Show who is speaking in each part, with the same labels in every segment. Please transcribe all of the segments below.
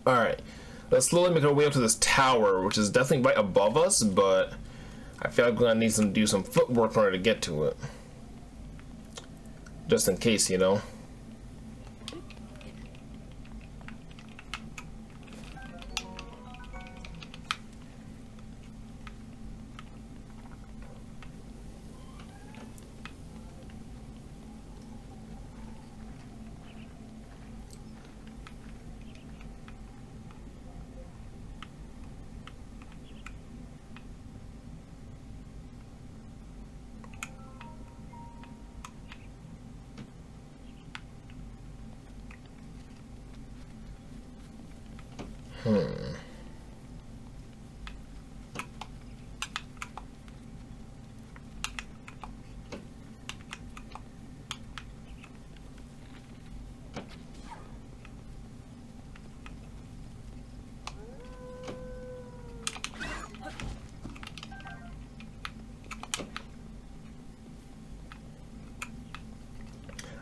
Speaker 1: Alright, let's slowly make our way up to this tower, which is definitely right above us, but I feel like we're gonna need to do some footwork in order to get to it. Just in case, you know.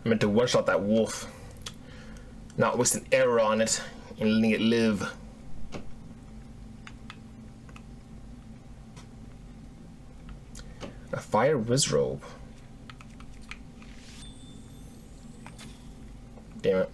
Speaker 1: I meant to one-shot that wolf, not waste an arrow on it and letting it live. A fire wizrobe. Damn it.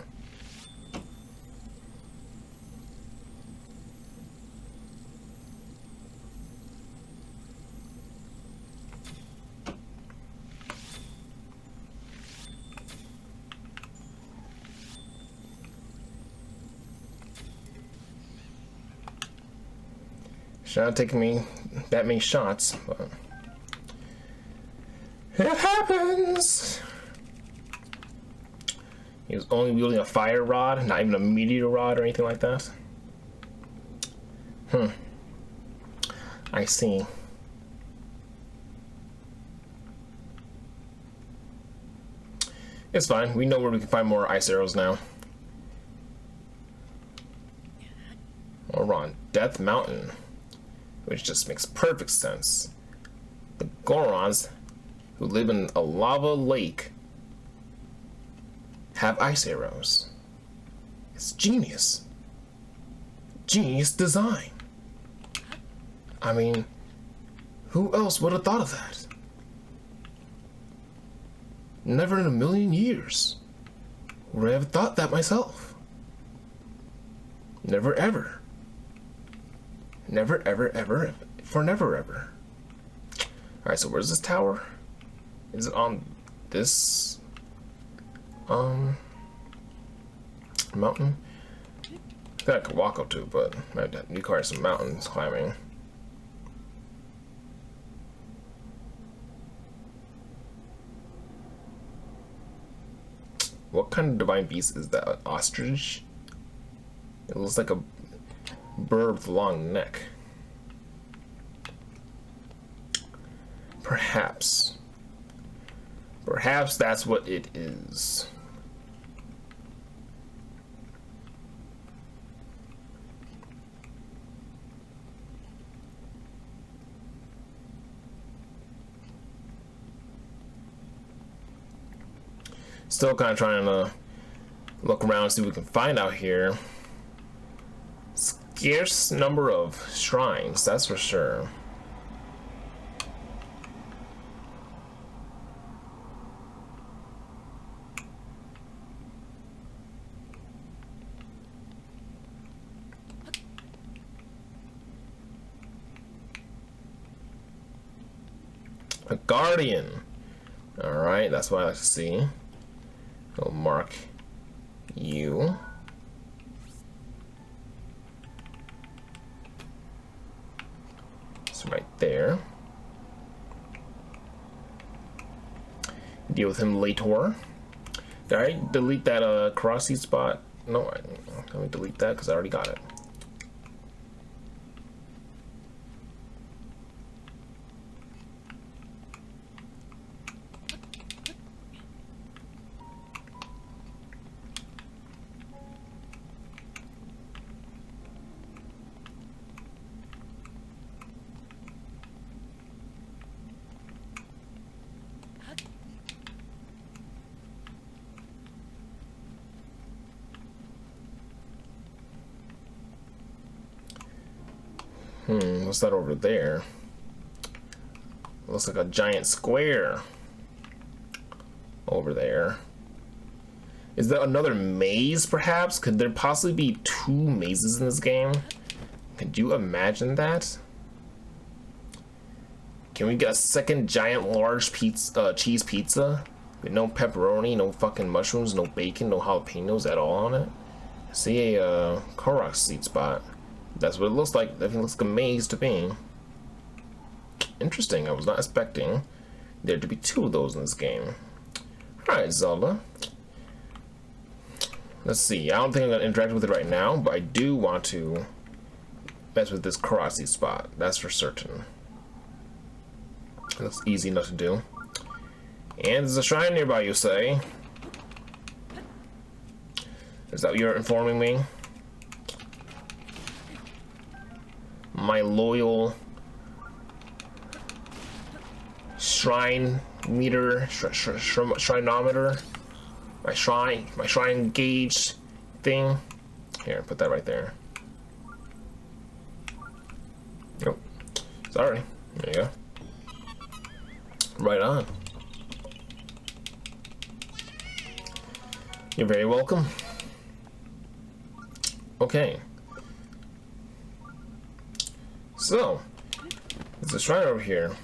Speaker 1: Should not take me that many shots, but it happens. He was only wielding a fire rod, not even a meteor rod or anything like that. I see. It's fine. We know where we can find more ice arrows now. We're on Death Mountain, which just makes perfect sense. The Gorons, who live in a lava lake, have ice arrows. It's genius. Genius design. I mean, who else would have thought of that? Never in a million years would I have thought that myself. Never ever. Never ever ever for never ever. Alright, so where's this tower? Is it on this mountain? I think I could walk up to it, but might require some mountains climbing. What kind of divine beast is that? An ostrich? It looks like a bird with a long neck. Perhaps. Perhaps that's what it is. Still kind of trying to look around and see what we can find out here. Scarce number of shrines, that's for sure. A guardian. Alright, that's what I like to see. I'll mark you. It's right there. Deal with him later. Did I delete that crossy spot? No, let me delete that because I already got it. What's that over there? Looks like a giant square over there. Is that another maze, perhaps? Could there possibly be 2 mazes in this game? Could you imagine that? Can we get a second giant large pizza, cheese pizza? With no pepperoni, no fucking mushrooms, no bacon, no jalapenos at all on it? I see a Korok seed spot. That's what it looks like. Definitely looks like a maze to me. Interesting. I was not expecting there to be 2 of those in this game. Alright, Zelda. Let's see. I don't think I'm going to interact with it right now, but I do want to mess with this Korok seed spot. That's for certain. It looks easy enough to do. And there's a shrine nearby, you say? Is that what you're informing me? My loyal shrine meter, shrinometer, my shrine gauge thing. Here, put that right there. Nope. Sorry. There you go. Right on. You're very welcome. Okay. So, there's a shrine over here,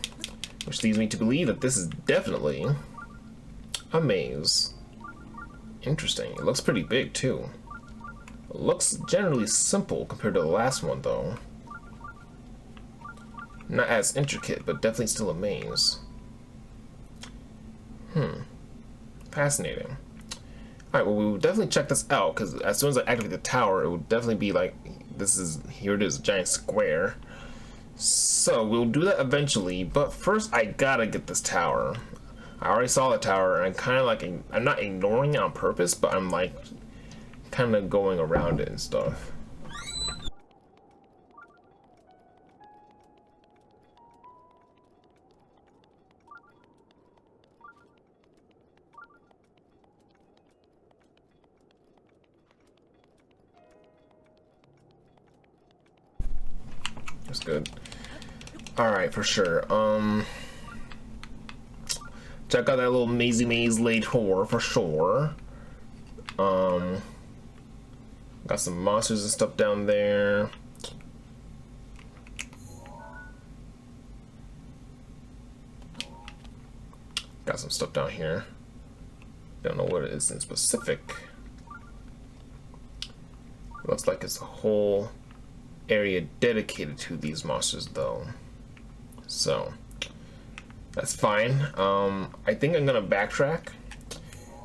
Speaker 1: which leads me to believe that this is definitely a maze. Interesting. It looks pretty big, too. It looks generally simple compared to the last one, though. Not as intricate, but definitely still a maze. Fascinating. Alright, well, we will definitely check this out, because as soon as I activate the tower, it will definitely be like, here it is, a giant square. So, we'll do that eventually, but first I gotta get this tower. I already saw the tower, and I'm kind of like, I'm not ignoring it on purpose, but I'm like, kind of going around it and stuff. That's good. Alright, for sure. Check out that little mazy maze later for sure. Got some monsters and stuff down there. Got some stuff down here. Don't know what it is in specific. Looks like it's a whole area dedicated to these monsters though, so that's fine. I think I'm gonna backtrack.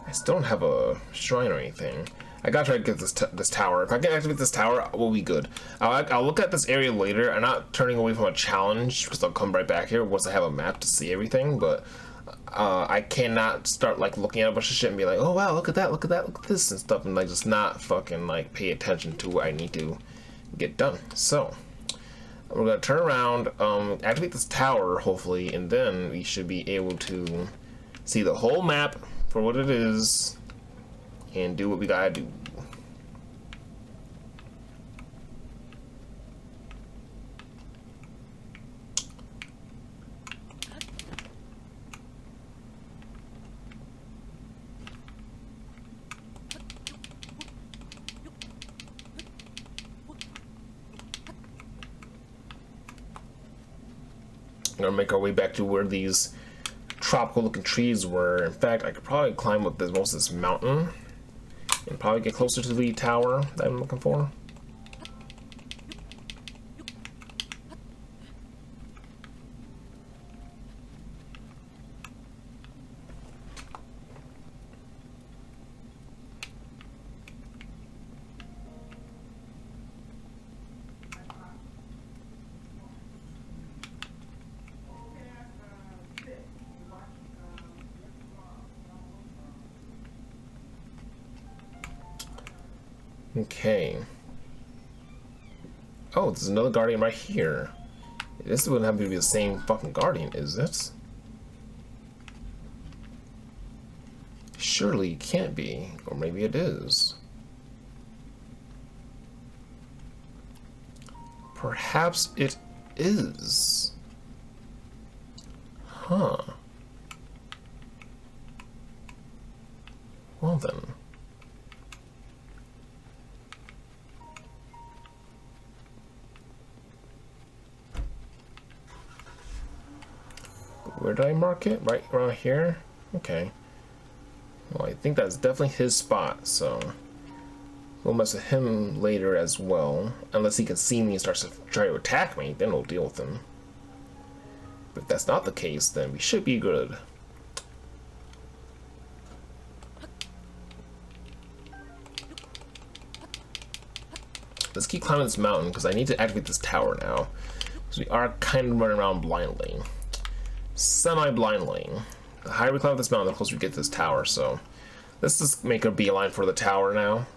Speaker 1: I still don't have a shrine or anything. I gotta try to get this tower. If I can activate this tower, we'll be good. I'll look at this area later. I'm not turning away from a challenge because I'll come right back here once I have a map to see everything, but I cannot start like looking at a bunch of shit and be like, oh wow, look at that, look at that, look at this and stuff, and like just not fucking like pay attention to what I need to get done. So we're gonna turn around, activate this tower hopefully, and then we should be able to see the whole map for what it is and do what we gotta do. Gonna make our way back to where these tropical looking trees were. In fact, I could probably climb up most of this mountain and probably get closer to the tower that I'm looking for. Okay. Oh, there's another guardian right here. This wouldn't have to be the same fucking guardian, is it? Surely it can't be. Or maybe it is. Perhaps it is. Huh. Well then. Where did I mark it? Right around here? Okay. Well, I think that's definitely his spot, so we'll mess with him later as well. Unless he can see me and starts to try to attack me, then we'll deal with him. But if that's not the case, then we should be good. Let's keep climbing this mountain because I need to activate this tower now. Because we are kind of running around blindly. Semi-blindly. The higher we climb this mountain, the closer we get to this tower, so let's just make a beeline for the tower now.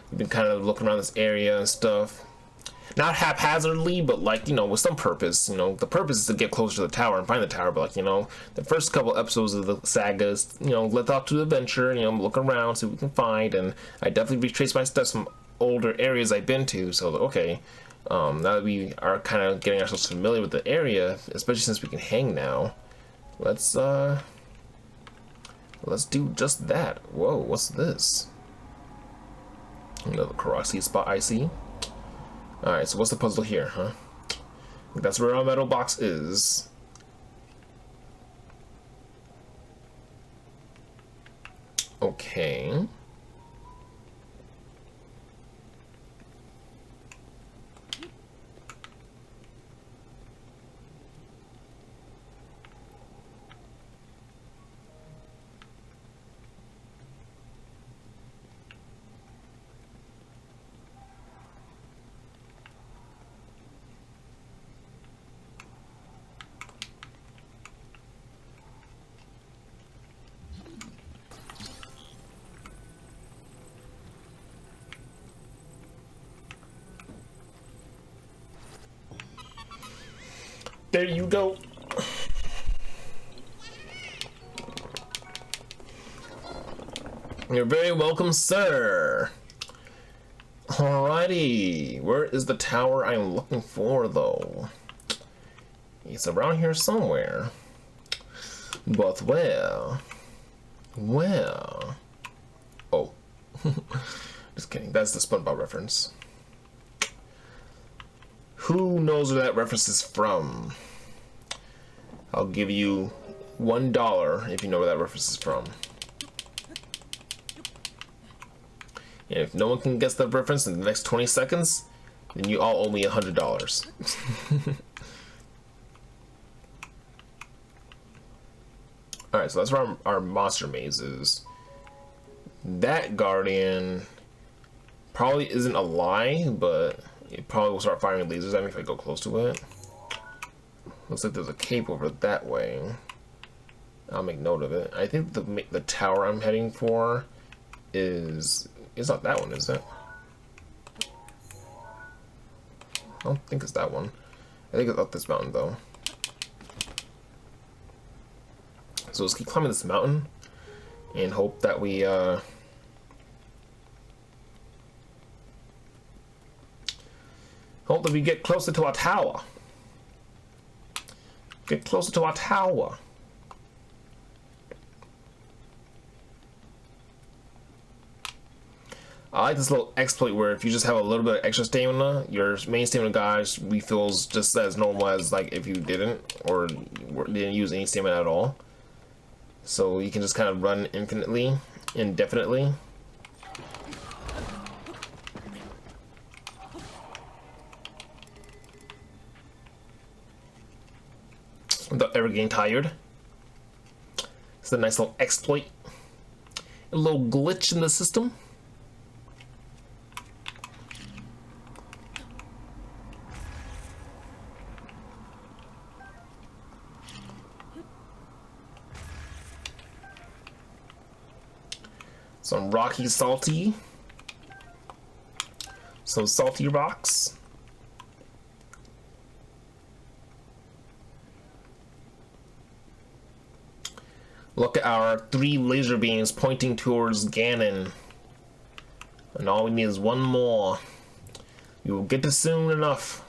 Speaker 1: We've been kind of looking around this area and stuff. Not haphazardly, but like, you know, with some purpose. You know, the purpose is to get closer to the tower and find the tower, but like, you know, the first couple episodes of the saga is, you know, let's off to the adventure, you know, look around, see what we can find, and I definitely retraced my steps from older areas I've been to, so okay. Now that we are kind of getting ourselves familiar with the area, especially since we can hang now, let's do just that. Whoa, what's this? Another Karasi spot I see. Alright, so what's the puzzle here, huh? That's where our metal box is. Okay. There you go. You're very welcome, sir. Alrighty, where is the tower I'm looking for, though? It's around here somewhere. But where? Where? Oh. Just kidding, that's the SpongeBob reference. Who knows where that reference is from? I'll give you $1 if you know where that reference is from. And if no one can guess the reference in the next 20 seconds, then you all owe me $100. Alright, so that's where our monster maze is. That guardian probably isn't a lie, but it probably will start firing lasers at me if I go close to it. Looks like there's a cape over that way. I'll make note of it. I think the tower I'm heading for is... It's not that one, is it? I don't think it's that one. I think it's up this mountain, though. So let's keep climbing this mountain and hope that we get closer to our tower. Get closer to our tower. I like this little exploit where if you just have a little bit of extra stamina, your main stamina guys refills just as normal as like if you didn't or didn't use any stamina at all. So you can just kind of run infinitely, indefinitely. Without ever getting tired. It's a nice little exploit. A little glitch in the system. Some rocky salty. Some salty rocks. Look at our 3 laser beams pointing towards Ganon. And all we need is one more. We will get to soon enough.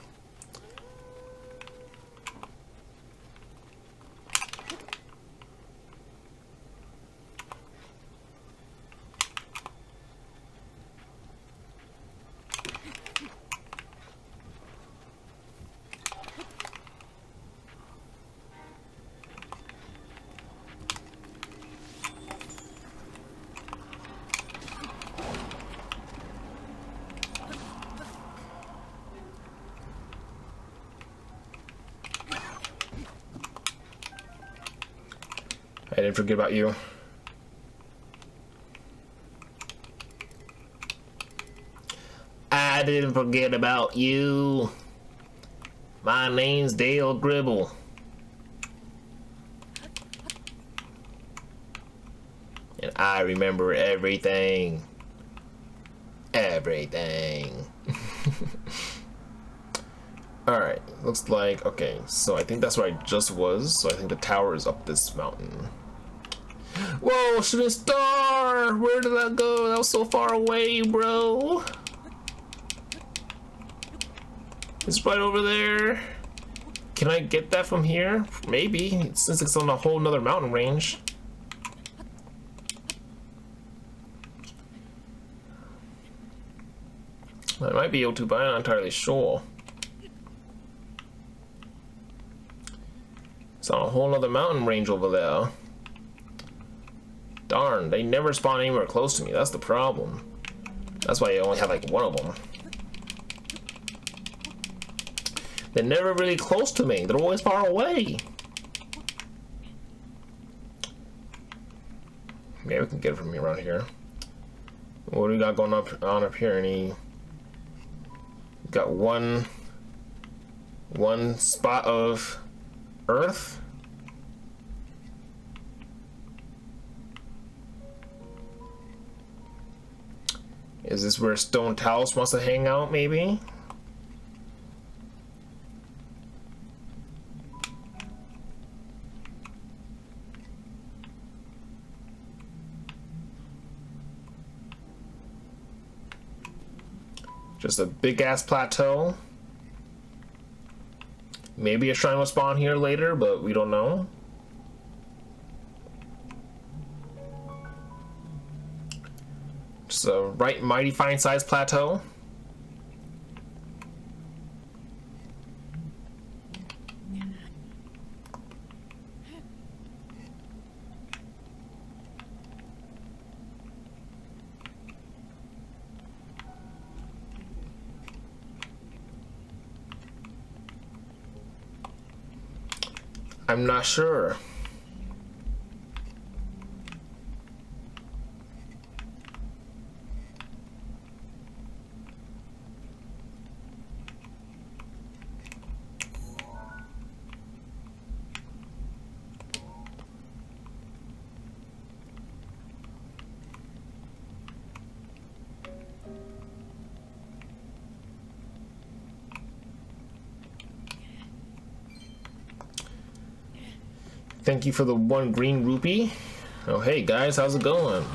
Speaker 1: didn't forget about you. I didn't forget about you. My name's Dale Gribble. And I remember everything. Everything. Alright, looks like, okay, so I think that's where I just was, so I think the tower is up this mountain. Whoa, shooting star! Where did that go? That was so far away, bro. It's right over there. Can I get that from here? Maybe, since it's on a whole nother mountain range. I might be able to, but I'm not entirely sure. It's on a whole nother mountain range over there. Darn, they never spawn anywhere close to me. That's the problem. That's why I only have like one of them. They're never really close to me. They're always far away. Maybe we can get it from around here. What do we got going on up here? Any? Got one spot of earth. Is this where Stone Talos wants to hang out, maybe? Just a big ass plateau. Maybe a shrine will spawn here later, but we don't know. Just a right mighty fine sized plateau. I'm not sure. Thank you for the 1 green rupee. Oh, hey guys, how's it going?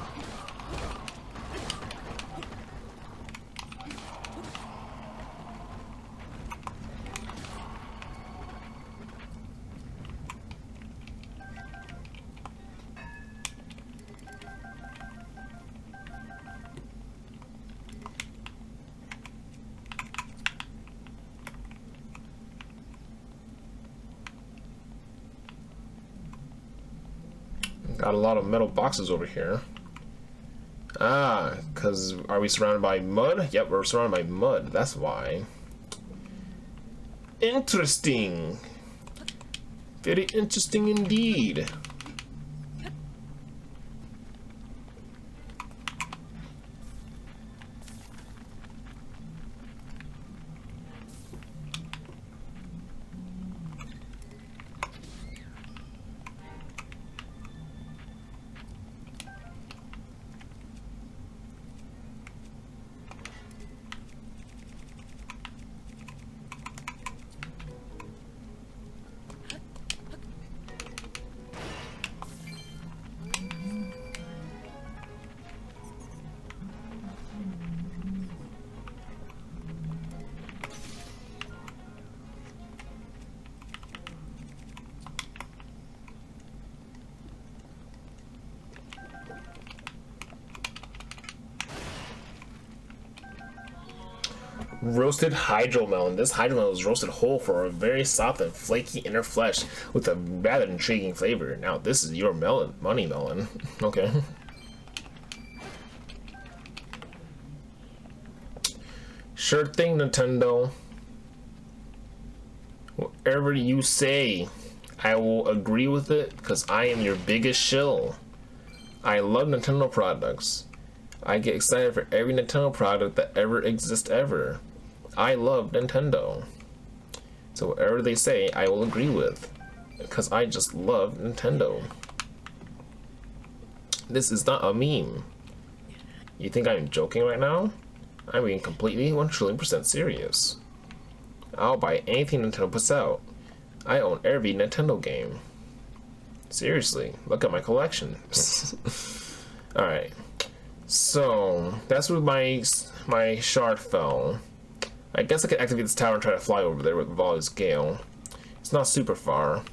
Speaker 1: Got a lot of metal boxes over here. Ah, because are we surrounded by mud? Yep, we're surrounded by mud. That's why. Interesting. Very interesting indeed. Roasted hydromelon. This hydromelon is roasted whole for a very soft and flaky inner flesh with a rather intriguing flavor. Now this is your melon, money melon. Okay. Sure thing, Nintendo. Whatever you say. I will agree with it because I am your biggest shill. I love Nintendo products. I get excited for every Nintendo product that ever exists ever. I love Nintendo. So whatever they say, I will agree with. Because I just love Nintendo. This is not a meme. You think I'm joking right now? I'm being completely 1,000,000,000% serious. I'll buy anything Nintendo puts out. I own every Nintendo game. Seriously, look at my collection. Alright. So, that's where my shard fell. I guess I could activate this tower and try to fly over there with Volley's Gale. It's not super far.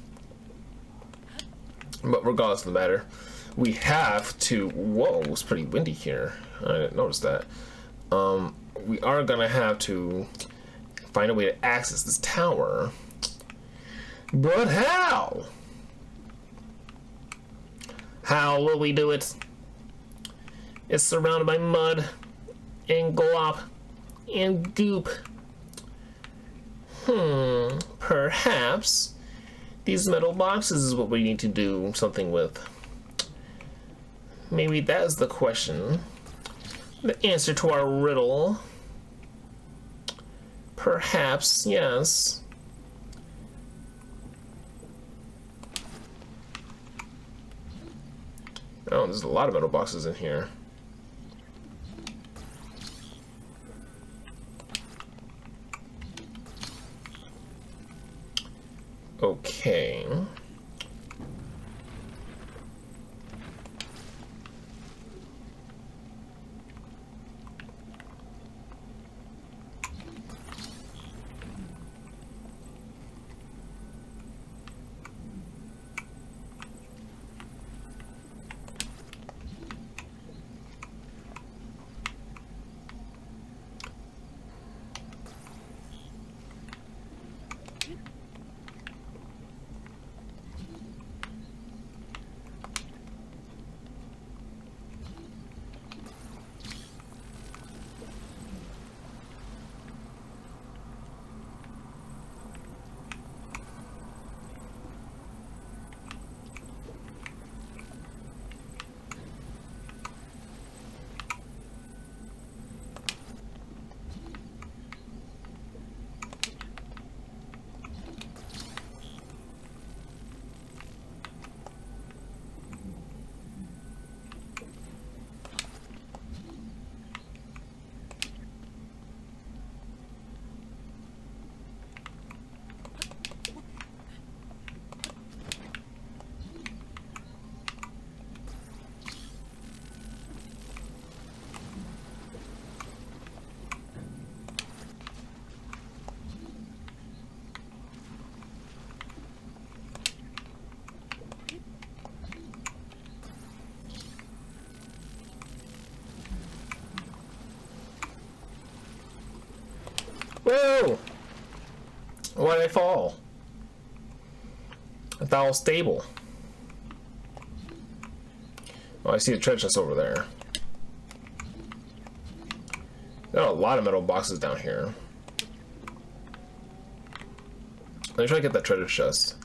Speaker 1: But regardless of the matter, we have to... Whoa, it's pretty windy here. I didn't notice that. We are gonna have to find a way to access this tower. But how? How will we do it? It's surrounded by mud and glop and goop. Perhaps these metal boxes is what we need to do something with. Maybe that is the question. The answer to our riddle. Perhaps, yes. Oh, there's a lot of metal boxes in here. Okay. Whoa! Why did I fall? I thought I was stable. Oh, I see the treasure chest over there. There are a lot of metal boxes down here. Let me try to get that treasure chest.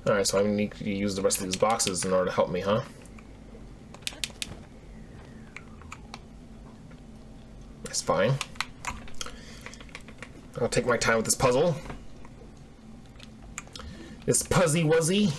Speaker 1: Alright, so I need to use the rest of these boxes in order to help me, huh? That's fine. I'll take my time with this puzzle. This Puzzy Wuzzy.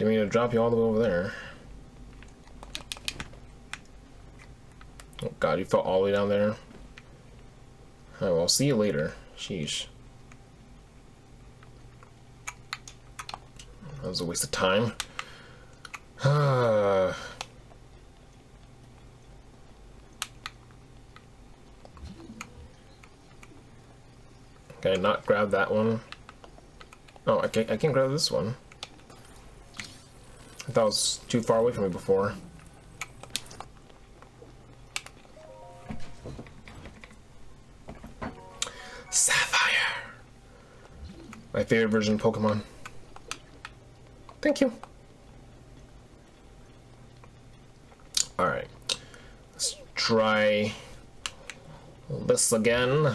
Speaker 1: Didn't mean to drop you all the way over there. Oh god, you fell all the way down there. Alright, well, I'll see you later. Sheesh. That was a waste of time. Can I not grab that one? Oh, I can grab this one. I thought it was too far away from me before. Sapphire! My favorite version of Pokemon. Thank you. Alright. Let's try this again.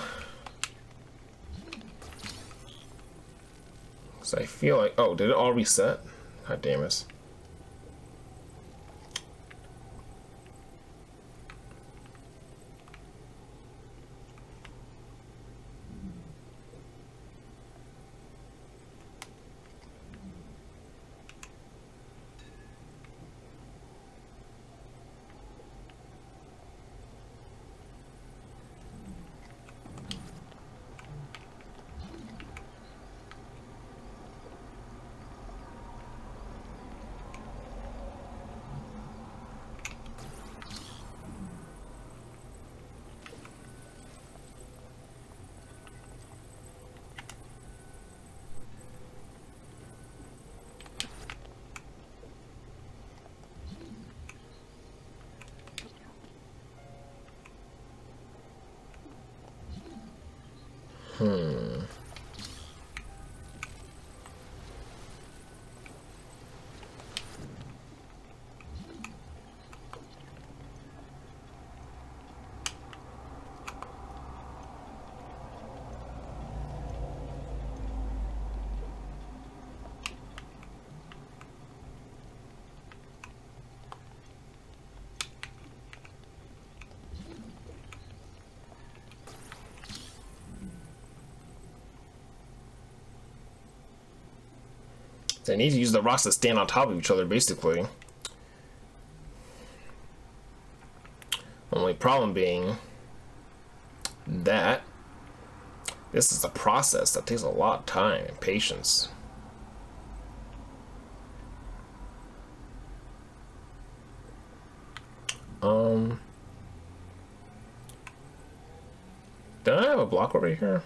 Speaker 1: So I feel like... Oh, did it all reset? God damn it. They need to use the rocks to stand on top of each other, basically. Only problem being that this is a process that takes a lot of time and patience. Did I have a block over here?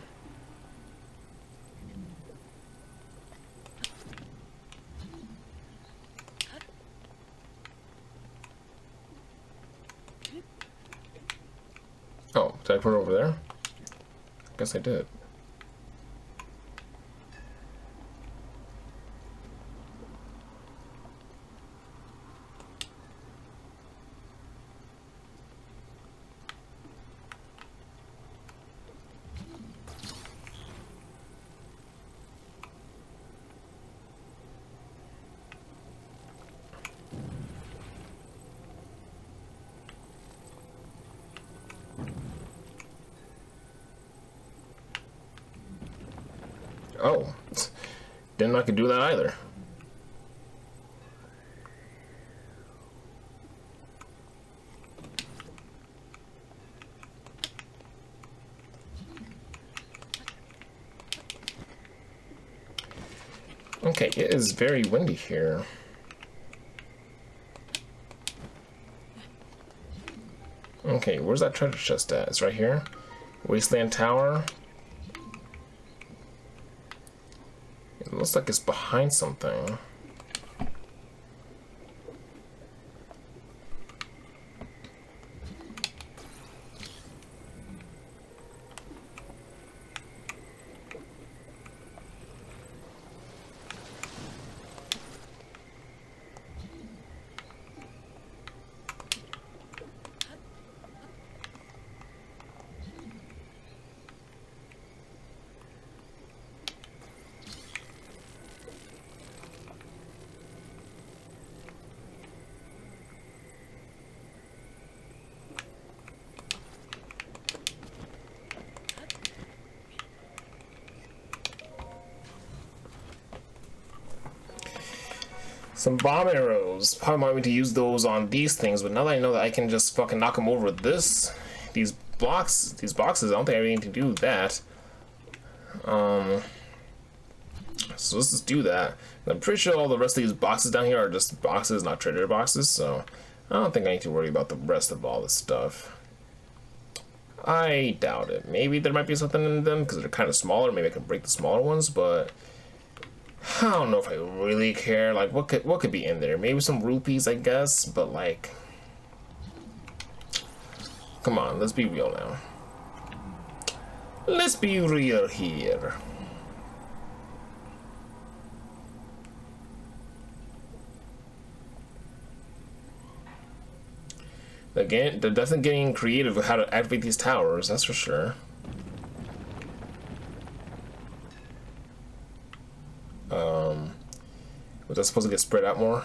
Speaker 1: Oh, did I put it over there? Guess I did. Oh, didn't know I could do that either. Okay, it is very windy here. Okay, where's that treasure chest at? It's right here. Wasteland Tower. It looks like it's behind something. Some bomb arrows. Probably want me to use those on these things, but now that I know that I can just fucking knock them over with these boxes, I don't think I really need to do that. So let's just do that. I'm pretty sure all the rest of these boxes down here are just boxes, not treasure boxes, so I don't think I need to worry about the rest of all this stuff. I doubt it. Maybe there might be something in them because they're kind of smaller. Maybe I can break the smaller ones, but I don't know if I really care. Like, what could be in there? Maybe some rupees, I guess, but like, come on, let's be real now. Let's be real here. Again, they're definitely getting creative with how to activate these towers, that's for sure. Was that supposed to get spread out more?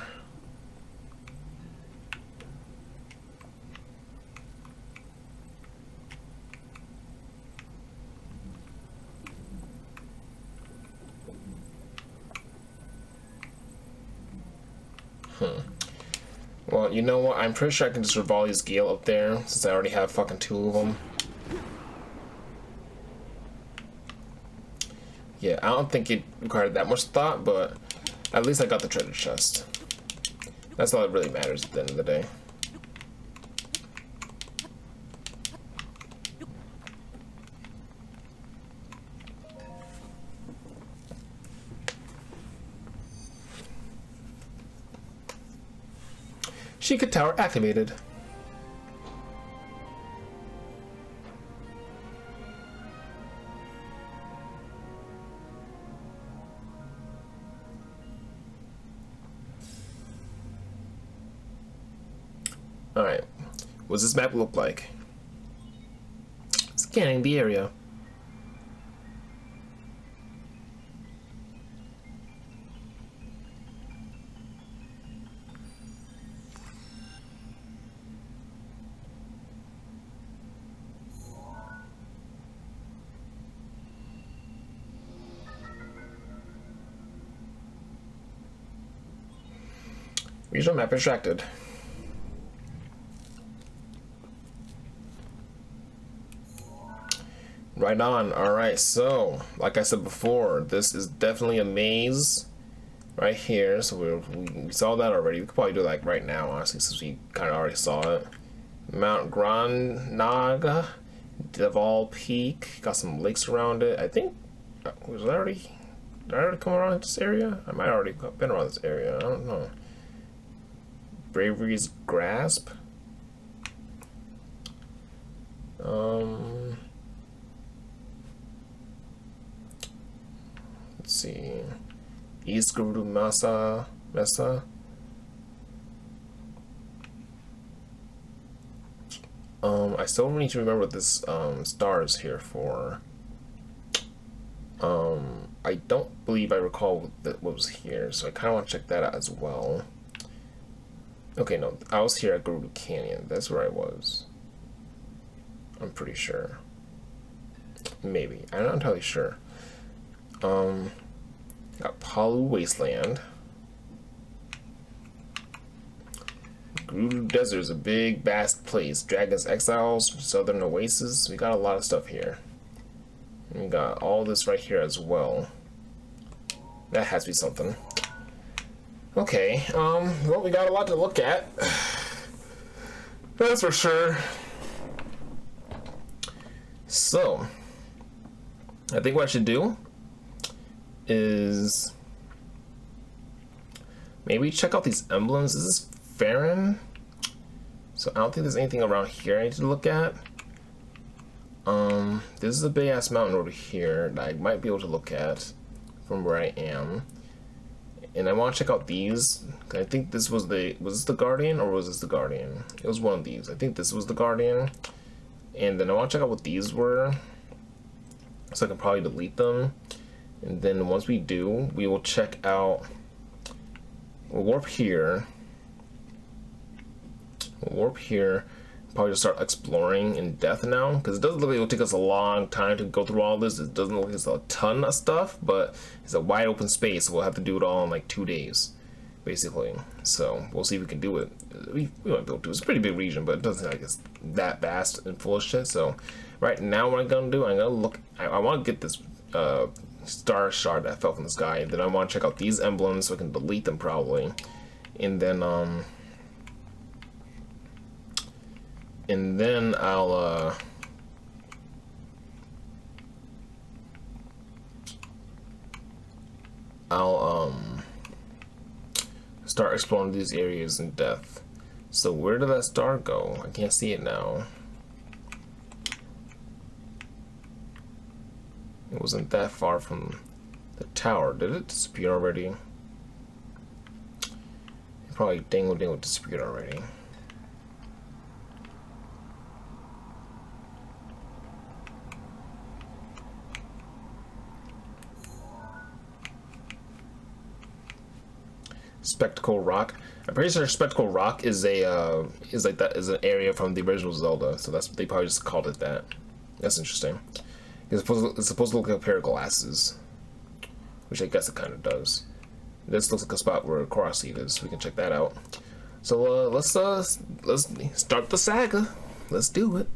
Speaker 1: Well, you know what? I'm pretty sure I can just Rivali's Gale up there, since I already have fucking 2 of them. Yeah, I don't think it required that much thought, but at least I got the treasure chest. That's all that really matters at the end of the day. Sheikah Tower activated. Alright, what does this map look like? Scanning the area. Regional map extracted. Right on. Alright, so like I said before, this is definitely a maze right here. So we saw that already. We could probably do it like right now, honestly, since we kind of already saw it. Mount Granaga, Deval Peak, got some lakes around it. I think did I already come around this area? I might already have been around this area. I don't know. Bravery's Grasp. Let's see. East Gerudo Mesa. I still need to remember what this star is here for. I don't believe I recall what was here, so I kind of want to check that out as well. Okay, no, I was here at Gerudo Canyon. That's where I was. I'm pretty sure. Maybe. I'm not entirely sure. Got Palu Wasteland. Gerudo Desert is a big, vast place. Dragon's Exiles, Southern Oasis. We got a lot of stuff here. And we got all this right here as well. That has to be something. Okay, well, we got a lot to look at. That's for sure. So, I think what I should do is maybe check out these emblems. Is this Farron? So I don't think there's anything around here I need to look at. This is a big ass mountain over here that I might be able to look at from where I am. And I want to check out these. I think this was this the Guardian, or was this the Guardian? It was one of these. I think this was the Guardian. And then I want to check out what these were, so I can probably delete them. And then once we do, we will check out, we'll warp here, probably just start exploring in depth now, because it doesn't look like it will take us a long time to go through all this. It doesn't look like it's a ton of stuff, but it's a wide open space, so we'll have to do it all in like 2 days. basically. So we'll see if we can do it. We might be able to. It's a pretty big region, but it doesn't seem like it's that vast and full of shit. So right now what I'm gonna do, I'm gonna look. I want to get this star shard that fell from the sky, and then I want to check out these emblems so I can delete them probably, and then I'll start exploring these areas in depth. So where did that star go? I can't see it now. It wasn't that far from the tower. Did it disappear already? It probably dingle disappeared already. Spectacle Rock. I'm pretty sure Spectacle Rock is a is an area from the original Zelda. So that's, they probably just called it that. That's interesting. It's supposed to look like a pair of glasses, which I guess it kind of does. This looks like a spot where a cross seed is. We can check that out. So let's start the saga. Let's do it.